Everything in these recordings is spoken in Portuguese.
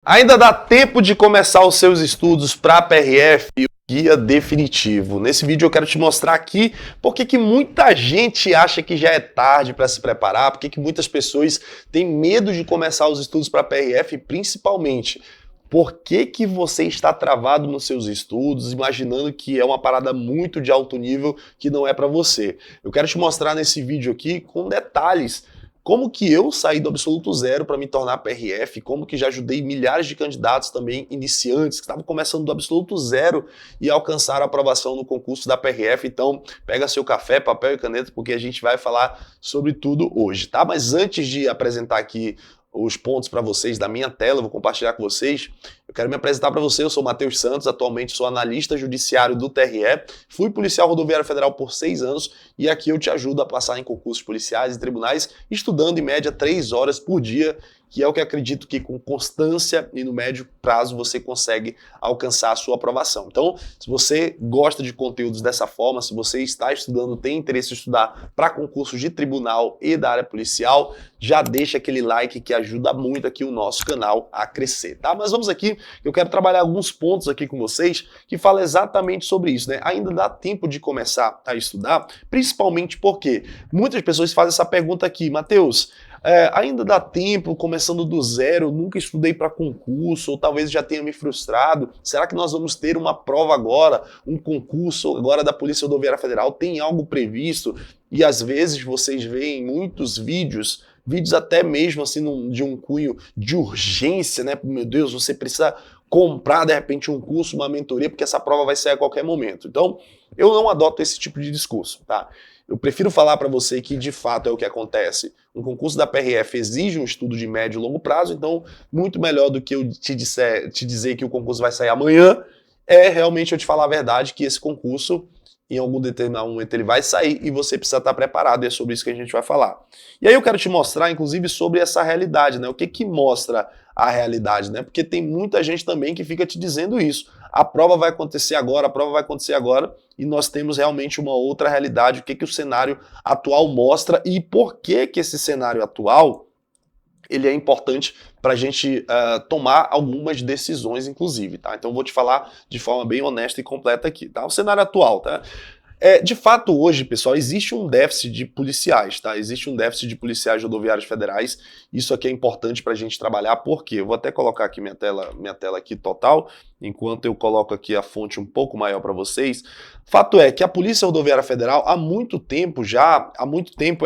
Ainda dá tempo de começar os seus estudos para a PRF e o guia definitivo. Nesse vídeo eu quero te mostrar aqui porque que muita gente acha que já é tarde para se preparar, porque que muitas pessoas têm medo de começar os estudos para a PRF, principalmente por que você está travado nos seus estudos, imaginando que é uma parada muito de alto nível que não é para você. Eu quero te mostrar nesse vídeo aqui com detalhes como que eu saí do absoluto zero para me tornar PRF, como que já ajudei milhares de candidatos também iniciantes que estavam começando do absoluto zero e alcançaram a aprovação no concurso da PRF. Então, pega seu café, papel e caneta, porque a gente vai falar sobre tudo hoje, tá? Mas antes de apresentar aqui os pontos para vocês da minha tela, eu vou compartilhar com vocês. Eu quero me apresentar para você, eu sou Matheus Santos, atualmente sou analista judiciário do TRE, fui policial rodoviário federal por 6 anos e aqui eu te ajudo a passar em concursos policiais e tribunais, estudando em média 3 horas por dia, que é o que acredito que com constância e no médio prazo você consegue alcançar a sua aprovação. Então, se você gosta de conteúdos dessa forma, se você está estudando, tem interesse em estudar para concursos de tribunal e da área policial, já deixa aquele like que ajuda muito aqui o nosso canal a crescer, tá? Mas vamos aqui, eu quero trabalhar alguns pontos aqui com vocês que falam exatamente sobre isso, né? Ainda dá tempo de começar a estudar, principalmente porque muitas pessoas fazem essa pergunta aqui, Matheus, ainda dá tempo, começando do zero, nunca estudei para concurso, ou talvez já tenha me frustrado. Será que nós vamos ter uma prova agora, um concurso agora da Polícia Rodoviária Federal? Tem algo previsto? E às vezes vocês veem muitos vídeos até mesmo assim de um cunho de urgência, né? Meu Deus, você precisa comprar de repente um curso, uma mentoria, porque essa prova vai sair a qualquer momento. Então, eu não adoto esse tipo de discurso, tá? Eu prefiro falar para você que de fato é o que acontece. Um concurso da PRF exige um estudo de médio e longo prazo, então muito melhor do que eu te dizer que o concurso vai sair amanhã, é realmente eu te falar a verdade que esse concurso, em algum determinado momento, ele vai sair e você precisa estar preparado, e é sobre isso que a gente vai falar. E aí eu quero te mostrar, inclusive, sobre essa realidade, né? O que que mostra a realidade, né? Porque tem muita gente também que fica te dizendo isso. A prova vai acontecer agora, a prova vai acontecer agora, e nós temos realmente uma outra realidade, o que que o cenário atual mostra e por que que esse cenário atual ele é importante para a gente tomar algumas decisões, inclusive, tá? Então eu vou te falar de forma bem honesta e completa aqui, tá? O cenário atual, tá? De fato, hoje, pessoal, existe um déficit de policiais, tá? Existe um déficit de policiais rodoviários federais. Isso aqui é importante para a gente trabalhar, porque eu vou até colocar aqui minha tela aqui total, enquanto eu coloco aqui a fonte um pouco maior para vocês. Fato é que a Polícia Rodoviária Federal, há muito tempo,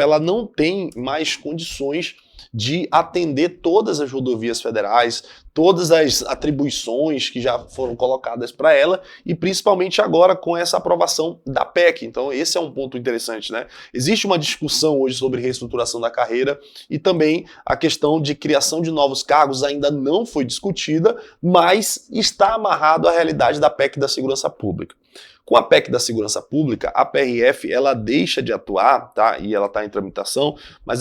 ela não tem mais condições de atender todas as rodovias federais, todas as atribuições que já foram colocadas para ela, e principalmente agora com essa aprovação da PEC. Então esse é um ponto interessante, né? Existe uma discussão hoje sobre reestruturação da carreira e também a questão de criação de novos cargos ainda não foi discutida, mas está amarrado à realidade da PEC da Segurança Pública. Com a PEC da Segurança Pública, a PRF ela deixa de atuar, tá? E ela está em tramitação, mas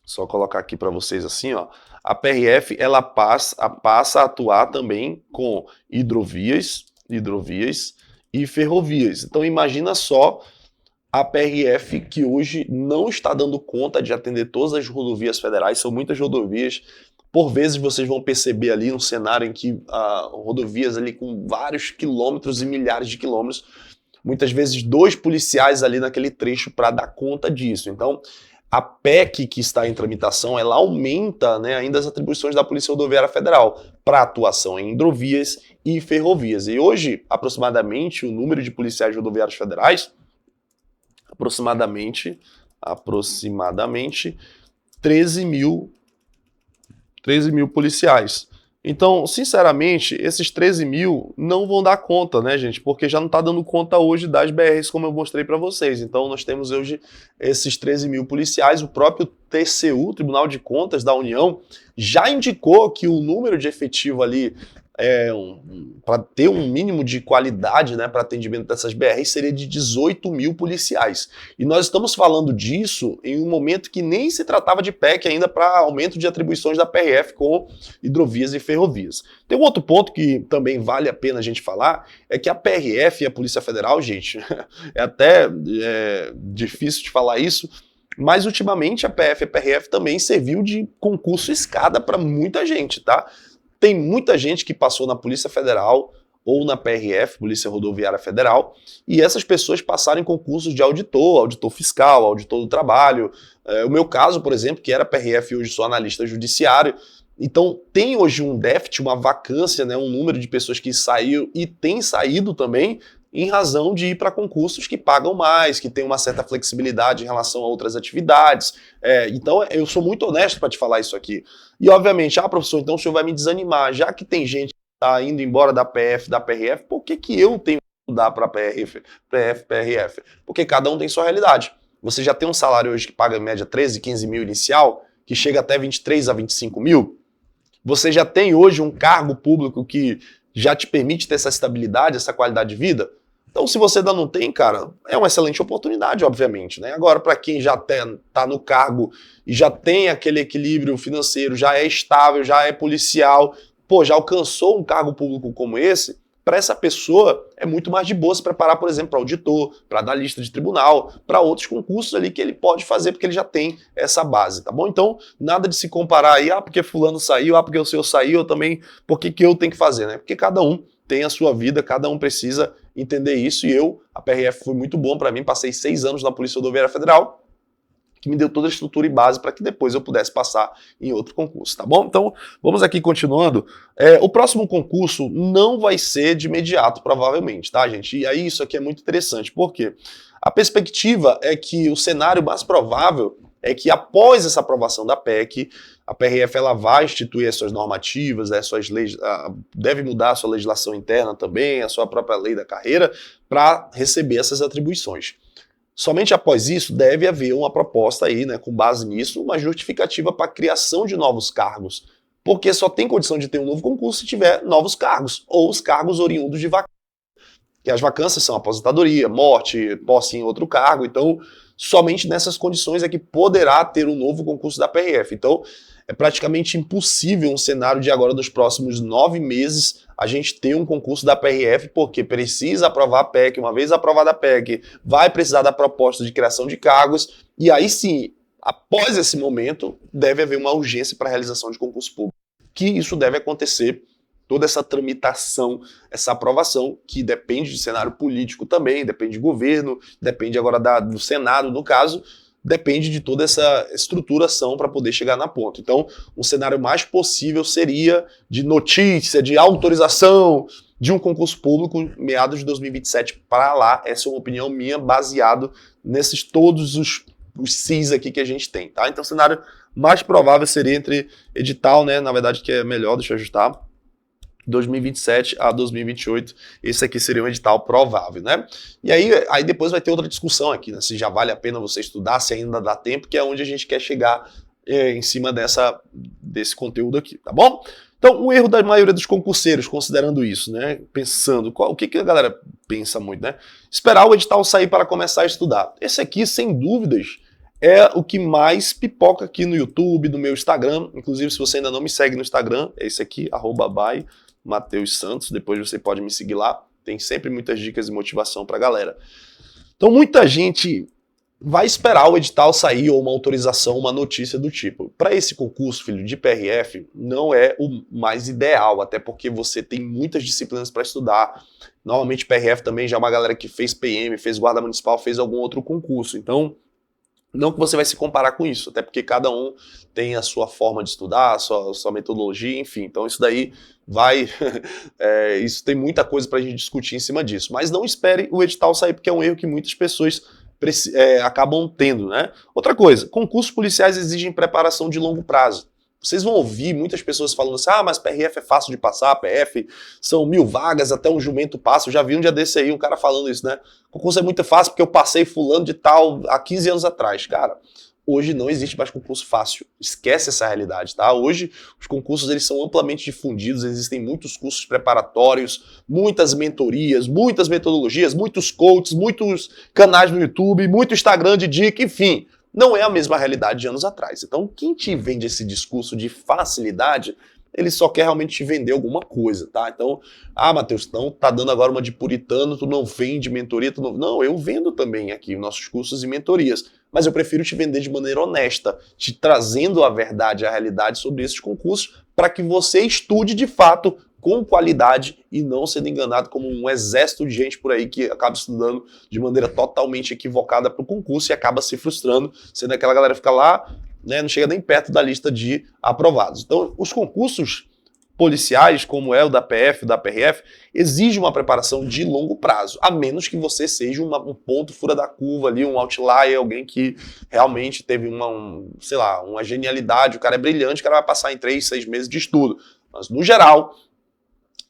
só colocar aqui para vocês assim, ó. A PRF ela passa a atuar também com hidrovias e ferrovias. Então imagina só a PRF que hoje não está dando conta de atender todas as rodovias federais, são muitas rodovias. Por vezes vocês vão perceber ali um cenário em que rodovias ali com vários quilômetros e milhares de quilômetros, muitas vezes 2 policiais ali naquele trecho para dar conta disso. Então a PEC que está em tramitação, ela aumenta, né, ainda as atribuições da Polícia Rodoviária Federal para atuação em hidrovias e ferrovias. E hoje, aproximadamente, o número de policiais rodoviários federais, aproximadamente 13 mil policiais. Então, sinceramente, esses 13 mil não vão dar conta, né, gente? Porque já não está dando conta hoje das BRs, como eu mostrei para vocês. Então, nós temos hoje esses 13 mil policiais. O próprio TCU, Tribunal de Contas da União, já indicou que o número de efetivo ali, para ter um mínimo de qualidade, né, para atendimento dessas BRs, seria de 18 mil policiais. E nós estamos falando disso em um momento que nem se tratava de PEC ainda para aumento de atribuições da PRF com hidrovias e ferrovias. Tem um outro ponto que também vale a pena a gente falar, é que a PRF e a Polícia Federal, gente, é até difícil de falar isso, Mas ultimamente a PF e a PRF também serviu de concurso escada para muita gente, tá? Tem muita gente que passou na Polícia Federal ou na PRF, Polícia Rodoviária Federal, e essas pessoas passaram em concursos de auditor, auditor fiscal, auditor do trabalho. O meu caso, por exemplo, que era PRF e hoje sou analista judiciário. Então tem hoje um déficit, uma vacância, né, um número de pessoas que saiu e tem saído também em razão de ir para concursos que pagam mais, que tem uma certa flexibilidade em relação a outras atividades. Então eu sou muito honesto para te falar isso aqui. E obviamente, professor, então o senhor vai me desanimar, já que tem gente que está indo embora da PF, da PRF, por que eu tenho que estudar para PF, PRF? Porque cada um tem sua realidade. Você já tem um salário hoje que paga em média 13, 15 mil inicial, que chega até 23 a 25 mil. Você já tem hoje um cargo público que já te permite ter essa estabilidade, essa qualidade de vida. Então, se você ainda não tem, cara, é uma excelente oportunidade, obviamente, né? Agora, para quem já tá no cargo e já tem aquele equilíbrio financeiro, já é estável, já é policial, já alcançou um cargo público como esse, para essa pessoa é muito mais de boa se preparar, por exemplo, para auditor, para analista de tribunal, para outros concursos ali que ele pode fazer, porque ele já tem essa base, tá bom? Então, nada de se comparar aí, porque fulano saiu, porque o seu saiu, eu também, por que eu tenho que fazer, né? Porque cada um tem a sua vida, cada um precisa entender isso, e a PRF foi muito bom para mim, passei 6 anos na Polícia Rodoviária Federal, que me deu toda a estrutura e base para que depois eu pudesse passar em outro concurso, tá bom? Então, vamos aqui continuando. O próximo concurso não vai ser de imediato, provavelmente, tá, gente? E aí isso aqui é muito interessante, porque a perspectiva é que o cenário mais provável é que após essa aprovação da PEC, a PRF ela vai instituir as suas normativas, as suas leis, deve mudar a sua legislação interna também, a sua própria lei da carreira, para receber essas atribuições. Somente após isso deve haver uma proposta aí, né, com base nisso, uma justificativa para a criação de novos cargos, porque só tem condição de ter um novo concurso se tiver novos cargos, ou os cargos oriundos de vacância. Que as vacâncias são aposentadoria, morte, posse em outro cargo, então somente nessas condições é que poderá ter um novo concurso da PRF. Então é praticamente impossível um cenário de agora, dos próximos 9 meses, a gente ter um concurso da PRF, porque precisa aprovar a PEC, uma vez aprovada a PEC, vai precisar da proposta de criação de cargos, e aí sim, após esse momento, deve haver uma urgência para a realização de concurso público. Que isso deve acontecer, toda essa tramitação, essa aprovação, que depende de cenário político também, depende de governo, depende agora do Senado, no caso, depende de toda essa estruturação para poder chegar na ponta. Então, um cenário mais possível seria de notícia, de autorização de um concurso público meados de 2027 para lá. Essa é uma opinião minha, baseado nesses todos os cis aqui que a gente tem, tá? Então, o cenário mais provável seria entre edital, né? Na verdade, que é melhor, deixa eu ajustar, 2027 a 2028, esse aqui seria um edital provável, né? E aí depois vai ter outra discussão aqui, né? Se já vale a pena você estudar, se ainda dá tempo, que é onde a gente quer chegar em cima desse conteúdo aqui, tá bom? Então, o erro da maioria dos concurseiros, considerando isso, né? Pensando, o que a galera pensa muito, né? Esperar o edital sair para começar a estudar. Esse aqui, sem dúvidas, é o que mais pipoca aqui no YouTube, no meu Instagram. Inclusive, se você ainda não me segue no Instagram, é esse aqui, @by Matheus Santos, depois você pode me seguir lá, tem sempre muitas dicas e motivação pra galera. Então muita gente vai esperar o edital sair ou uma autorização, uma notícia do tipo. Para esse concurso, filho, de PRF, não é o mais ideal, até porque você tem muitas disciplinas para estudar. Normalmente PRF também já é uma galera que fez PM, fez guarda municipal, fez algum outro concurso, então não que você vai se comparar com isso, até porque cada um tem a sua forma de estudar, a sua metodologia, enfim. Então isso daí vai... isso tem muita coisa pra gente discutir em cima disso. Mas não espere o edital sair, porque é um erro que muitas pessoas acabam tendo, né? Outra coisa, concursos policiais exigem preparação de longo prazo. Vocês vão ouvir muitas pessoas falando assim, mas PRF é fácil de passar, PF são 1000 vagas, até um jumento passa. Eu já vi um dia desse aí, um cara falando isso, né? Concurso é muito fácil porque eu passei fulano de tal há 15 anos atrás. Cara, hoje não existe mais concurso fácil. Esquece essa realidade, tá? Hoje os concursos eles são amplamente difundidos, existem muitos cursos preparatórios, muitas mentorias, muitas metodologias, muitos coaches, muitos canais no YouTube, muito Instagram de dica, enfim. Não é a mesma realidade de anos atrás. Então, quem te vende esse discurso de facilidade, ele só quer realmente te vender alguma coisa, tá? Então, Matheus, então tá dando agora uma de puritano, tu não vende mentoria, tu não... Não, eu vendo também aqui nossos cursos e mentorias. mas eu prefiro te vender de maneira honesta, te trazendo a verdade, a realidade sobre esses concursos, para que você estude de fato com qualidade e não sendo enganado como um exército de gente por aí que acaba estudando de maneira totalmente equivocada para o concurso e acaba se frustrando, sendo aquela galera que fica lá, né, não chega nem perto da lista de aprovados. Então, os concursos policiais, como é o da PF, da PRF, exigem uma preparação de longo prazo, a menos que você seja um ponto fora da curva ali, um outlier, alguém que realmente teve sei lá, uma genialidade, o cara é brilhante, o cara vai passar em 3, 6 meses de estudo. Mas, no geral,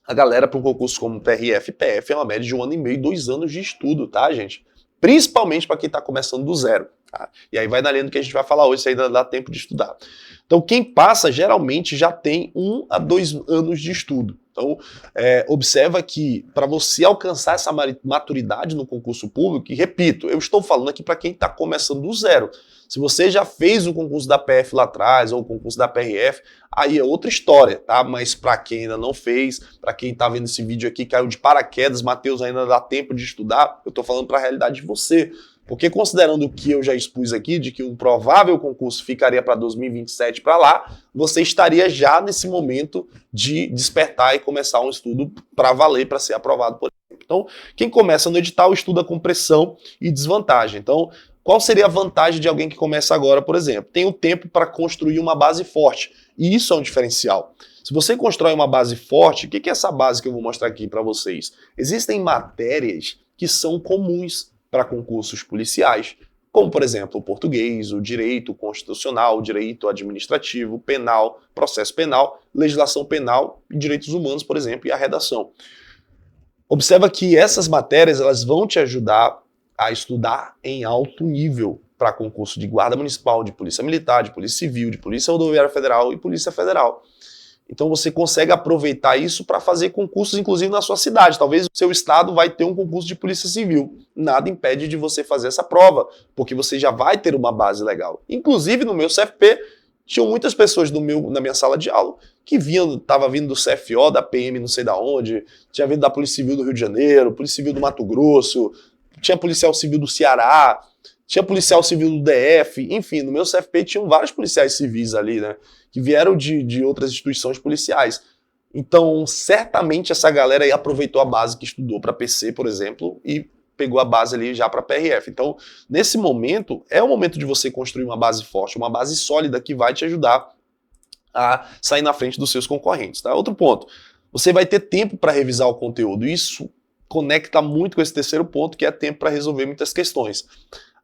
a galera para um concurso como PRF e PF é uma média de 1 ano e meio, 2 anos de estudo, tá, gente? Principalmente para quem está começando do zero. Tá? E aí vai na linha do que a gente vai falar hoje, isso ainda dá tempo de estudar. Então, quem passa geralmente já tem 1 a 2 anos de estudo. Então, observa que para você alcançar essa maturidade no concurso público, e repito, eu estou falando aqui para quem está começando do zero. Se você já fez o concurso da PF lá atrás, ou o concurso da PRF, aí é outra história, tá? Mas para quem ainda não fez, para quem está vendo esse vídeo aqui, caiu de paraquedas, Matheus, ainda dá tempo de estudar, eu estou falando para a realidade de você. Porque considerando o que eu já expus aqui, de que um provável concurso ficaria para 2027 para lá, você estaria já nesse momento de despertar e começar um estudo para valer, para ser aprovado, por exemplo. Então, quem começa no edital estuda com pressão e desvantagem. Então, qual seria a vantagem de alguém que começa agora, por exemplo? Tem o tempo para construir uma base forte. E isso é um diferencial. Se você constrói uma base forte, o que é essa base que eu vou mostrar aqui para vocês? Existem matérias que são comuns para concursos policiais, como, por exemplo, o português, o direito constitucional, o direito administrativo, penal, processo penal, legislação penal e direitos humanos, por exemplo, e a redação. Observa que essas matérias elas vão te ajudar a estudar em alto nível para concurso de guarda municipal, de polícia militar, de polícia civil, de polícia rodoviária federal e polícia federal. Então você consegue aproveitar isso para fazer concursos, inclusive na sua cidade. Talvez o seu estado vai ter um concurso de polícia civil. Nada impede de você fazer essa prova, porque você já vai ter uma base legal. Inclusive no meu CFP, tinham muitas pessoas na minha sala de aula que estavam vindo do CFO, da PM não sei da onde, tinha vindo da Polícia Civil do Rio de Janeiro, Polícia Civil do Mato Grosso, tinha policial civil do Ceará, tinha policial civil do DF, enfim, no meu CFP tinham vários policiais civis ali, né, que vieram de outras instituições policiais. Então, certamente essa galera aí aproveitou a base que estudou para PC, por exemplo, e pegou a base ali já para PRF. Então, nesse momento, é o momento de você construir uma base forte, uma base sólida que vai te ajudar a sair na frente dos seus concorrentes, tá? Outro ponto, você vai ter tempo para revisar o conteúdo. Isso conecta muito com esse terceiro ponto, que é tempo para resolver muitas questões.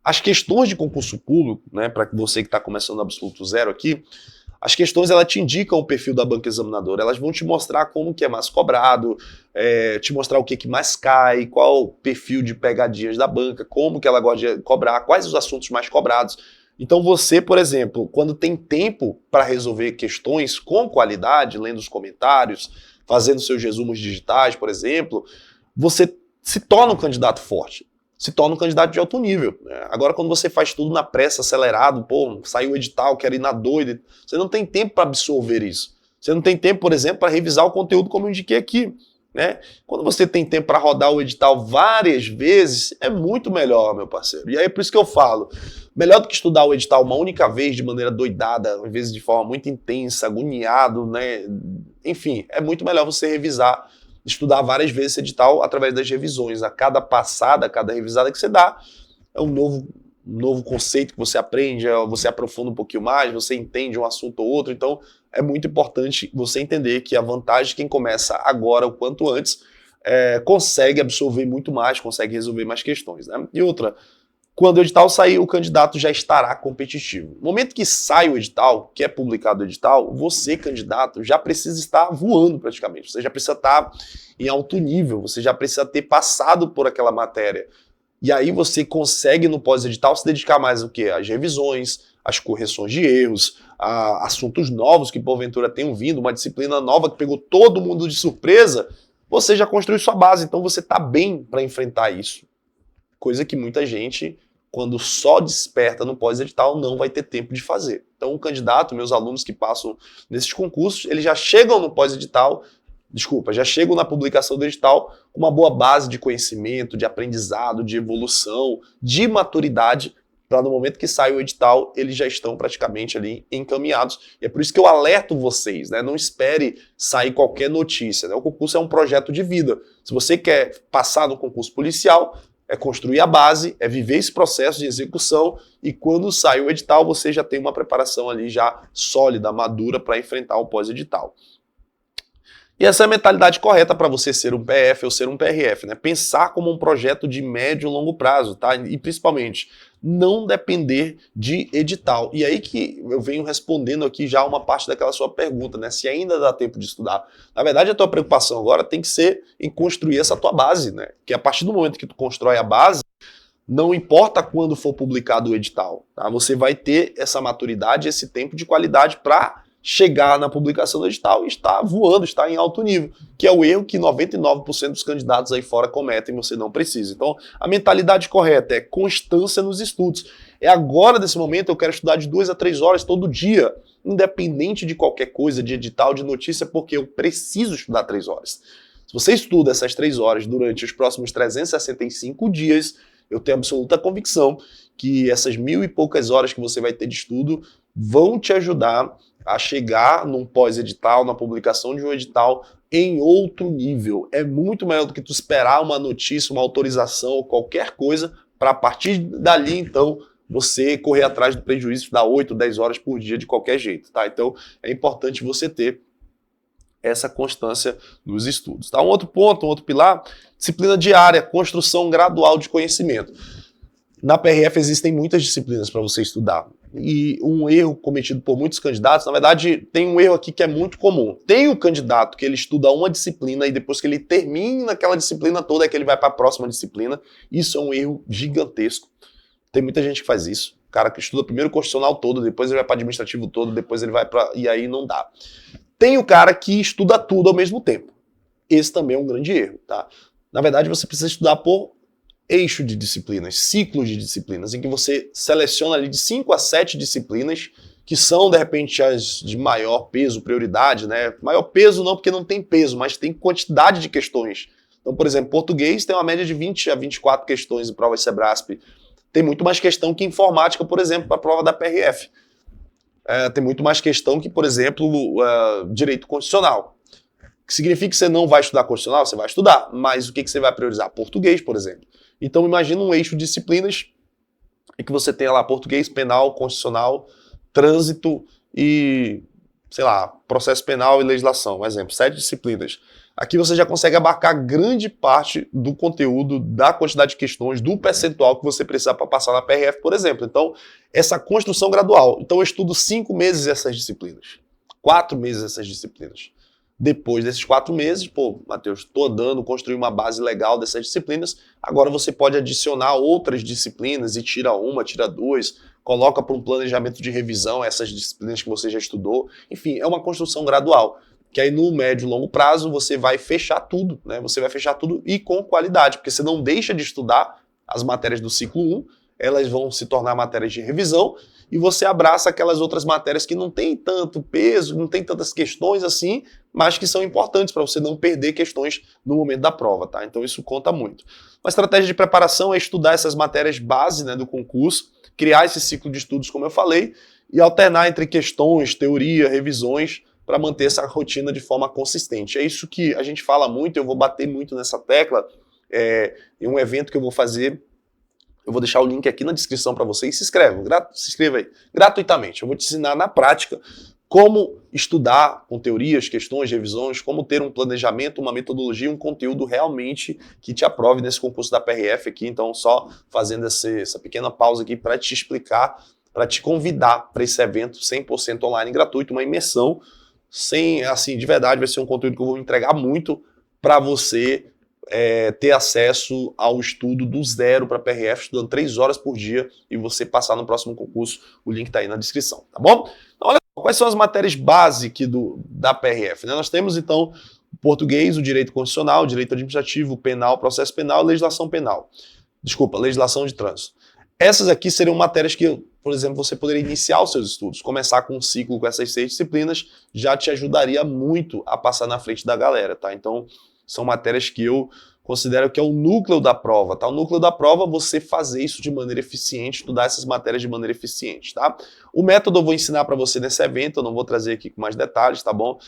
As questões de concurso público, né, para você que está começando no absoluto zero aqui, as questões elas te indicam o perfil da banca examinadora, elas vão te mostrar como que é mais cobrado, te mostrar o que mais cai, qual o perfil de pegadinhas da banca, como que ela gosta de cobrar, quais os assuntos mais cobrados. Então você, por exemplo, quando tem tempo para resolver questões com qualidade, lendo os comentários, fazendo seus resumos digitais, por exemplo, você se torna um candidato forte. Se torna um candidato de alto nível. Agora, quando você faz tudo na pressa, acelerado, pô, saiu o edital, quero ir na doida, você não tem tempo para absorver isso. Você não tem tempo, por exemplo, para revisar o conteúdo como eu indiquei aqui. Né? Quando você tem tempo para rodar o edital várias vezes, é muito melhor, meu parceiro. E aí é por isso que eu falo, melhor do que estudar o edital uma única vez de maneira doidada, às vezes de forma muito intensa, agoniado, né? Enfim, é muito melhor você revisar, estudar várias vezes esse edital através das revisões. A cada passada, a cada revisada que você dá, é um novo conceito que você aprende, você aprofunda um pouquinho mais, você entende um assunto ou outro. Então, é muito importante você entender que a vantagem de quem começa agora, o quanto antes, consegue absorver muito mais, consegue resolver mais questões. Né? E outra, quando o edital sair, o candidato já estará competitivo. No momento que sai o edital, que é publicado o edital, você, candidato, já precisa estar voando praticamente. Você já precisa estar em alto nível, você já precisa ter passado por aquela matéria. E aí você consegue, no pós-edital, se dedicar mais ao quê? Às revisões, às correções de erros, a assuntos novos que porventura tenham vindo, uma disciplina nova que pegou todo mundo de surpresa, você já construiu sua base, então você está bem para enfrentar isso. Coisa que muita gente, quando só desperta no pós-edital, não vai ter tempo de fazer. Então o candidato, meus alunos que passam nesses concursos, eles já chegam no pós-edital, já chegam na publicação do edital com uma boa base de conhecimento, de aprendizado, de evolução, de maturidade, para no momento que sai o edital, eles já estão praticamente ali encaminhados. E é por isso que eu alerto vocês, né? Não espere sair qualquer notícia, né? O concurso é um projeto de vida. Se você quer passar no concurso policial, é construir a base, é viver esse processo de execução e quando sai o edital, você já tem uma preparação ali já sólida, madura para enfrentar o pós-edital. E essa é a mentalidade correta para você ser um PF ou ser um PRF, né? Pensar como um projeto de médio e longo prazo, tá? E principalmente, não depender de edital. E aí que eu venho respondendo aqui já uma parte daquela sua pergunta, né? Se ainda dá tempo de estudar. Na verdade, a tua preocupação agora tem que ser em construir essa tua base, né? Que a partir do momento que tu constrói a base, não importa quando for publicado o edital, tá? Você vai ter essa maturidade, esse tempo de qualidade para chegar na publicação do edital e estar voando, estar em alto nível, que é o erro que 99% dos candidatos aí fora cometem, você não precisa. Então, a mentalidade correta é constância nos estudos. É agora, nesse momento, eu quero estudar de 2 a 3 horas todo dia, independente de qualquer coisa, de edital, de notícia, porque eu preciso estudar 3 horas. Se você estuda essas 3 horas durante os próximos 365 dias, eu tenho absoluta convicção que essas 1000 e poucas horas que você vai ter de estudo vão te ajudar a chegar num pós-edital, na publicação de um edital em outro nível. É muito melhor do que tu esperar uma notícia, uma autorização ou qualquer coisa para a partir dali, então, você correr atrás do prejuízo de dar 8, 10 horas por dia de qualquer jeito, tá? Então, é importante você ter essa constância nos estudos, tá? Um outro ponto, um outro pilar, disciplina diária, construção gradual de conhecimento. Na PRF existem muitas disciplinas para você estudar. E um erro cometido por muitos candidatos, na verdade, tem um erro aqui que é muito comum. Tem o candidato que ele estuda uma disciplina e depois que ele termina aquela disciplina toda é que ele vai para a próxima disciplina. Isso é um erro gigantesco. Tem muita gente que faz isso. O cara que estuda primeiro o constitucional todo, depois ele vai para administrativo todo, depois ele vai para... E aí não dá. Tem o cara que estuda tudo ao mesmo tempo. Esse também é um grande erro, tá? Na verdade, você precisa estudar por eixo de disciplinas, ciclos de disciplinas, em que você seleciona ali de 5 a 7 disciplinas, que são, de repente, as de maior peso, prioridade, né? Maior peso não porque não tem peso, mas tem quantidade de questões. Então, por exemplo, português tem uma média de 20 a 24 questões em provas Sebrasp. Tem muito mais questão que informática, por exemplo, para a prova da PRF. Tem muito mais questão que, por exemplo, direito constitucional. Que significa que você não vai estudar constitucional? Você vai estudar, mas o que você vai priorizar? Português, por exemplo. Então imagina um eixo de disciplinas em que você tenha lá português, penal, constitucional, trânsito e, sei lá, processo penal e legislação. Um exemplo, 7 disciplinas. Aqui você já consegue abarcar grande parte do conteúdo, da quantidade de questões, do percentual que você precisa para passar na PRF, por exemplo. Então, essa construção gradual. Então eu estudo 5 meses essas disciplinas, 4 meses essas disciplinas. Depois desses 4 meses, pô, Matheus, estou andando, construí uma base legal dessas disciplinas, agora você pode adicionar outras disciplinas e tira uma, tira 2, coloca para um planejamento de revisão essas disciplinas que você já estudou. Enfim, é uma construção gradual, que aí no médio e longo prazo você vai fechar tudo, né? Você vai fechar tudo e com qualidade, porque você não deixa de estudar as matérias do ciclo 1, elas vão se tornar matérias de revisão, e você abraça aquelas outras matérias que não tem tanto peso, não tem tantas questões assim, mas que são importantes para você não perder questões no momento da prova, tá? Então isso conta muito. Uma estratégia de preparação é estudar essas matérias base, né, do concurso, criar esse ciclo de estudos, como eu falei, e alternar entre questões, teoria, revisões, para manter essa rotina de forma consistente. É isso que a gente fala muito, eu vou bater muito nessa tecla, em um evento que eu vou fazer. Eu vou deixar o link aqui na descrição para você e se inscreva aí, gratuitamente. Eu vou te ensinar na prática como estudar com teorias, questões, revisões, como ter um planejamento, uma metodologia, um conteúdo realmente que te aprove nesse concurso da PRF aqui. Então, só fazendo essa pequena pausa aqui para te explicar, para te convidar para esse evento 100% online gratuito, uma imersão, sem, assim, de verdade, vai ser um conteúdo que eu vou entregar muito para você ter acesso ao estudo do zero para PRF, estudando 3 horas por dia e você passar no próximo concurso. O link está aí na descrição, tá bom? Então, olha só, quais são as matérias base aqui da PRF, né? Nós temos, então, o português, o direito constitucional, o direito administrativo, o penal, processo penal, legislação penal. Desculpa, legislação de trânsito. Essas aqui seriam matérias que, por exemplo, você poderia iniciar os seus estudos. Começar com um ciclo com essas 6 disciplinas já te ajudaria muito a passar na frente da galera, tá? Então, são matérias que eu considero que é o núcleo da prova, tá? O núcleo da prova é você fazer isso de maneira eficiente, estudar essas matérias de maneira eficiente, tá? O método eu vou ensinar para você nesse evento, eu não vou trazer aqui com mais detalhes, tá bom?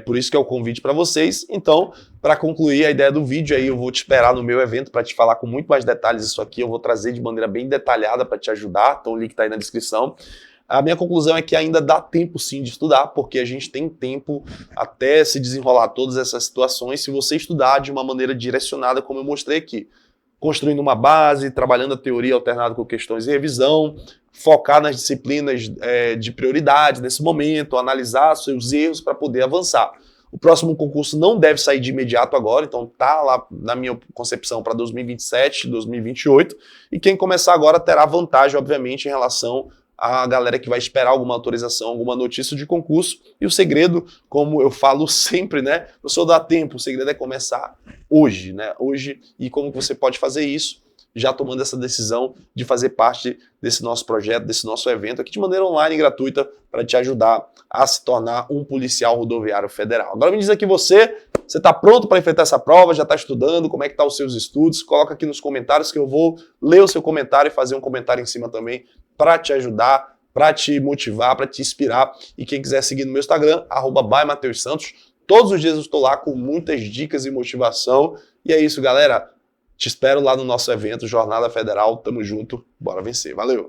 Por isso que é o convite para vocês. Então, para concluir a ideia do vídeo, aí eu vou te esperar no meu evento para te falar com muito mais detalhes isso aqui, eu vou trazer de maneira bem detalhada para te ajudar, então o link tá aí na descrição. A minha conclusão é que ainda dá tempo sim de estudar, porque a gente tem tempo até se desenrolar todas essas situações se você estudar de uma maneira direcionada, como eu mostrei aqui. Construindo uma base, trabalhando a teoria alternada com questões de revisão, focar nas disciplinas de prioridade nesse momento, analisar seus erros para poder avançar. O próximo concurso não deve sair de imediato agora, então tá lá na minha concepção para 2027, 2028, e quem começar agora terá vantagem, obviamente, em relação a galera que vai esperar alguma autorização, alguma notícia de concurso. E o segredo, como eu falo sempre, né? Professor, dá tempo, o segredo é começar hoje, né? Hoje, e como você pode fazer isso? Já tomando essa decisão de fazer parte desse nosso projeto, desse nosso evento aqui de maneira online e gratuita para te ajudar a se tornar um policial rodoviário federal. Agora me diz aqui você está pronto para enfrentar essa prova? Já está estudando? Como é que estão os seus estudos? Coloca aqui nos comentários que eu vou ler o seu comentário e fazer um comentário em cima também para te ajudar, para te motivar, para te inspirar. E quem quiser seguir no meu Instagram, @bymatheussantos, todos os dias eu estou lá com muitas dicas e motivação. E é isso, galera. Te espero lá no nosso evento Jornada Federal. Tamo junto, bora vencer. Valeu!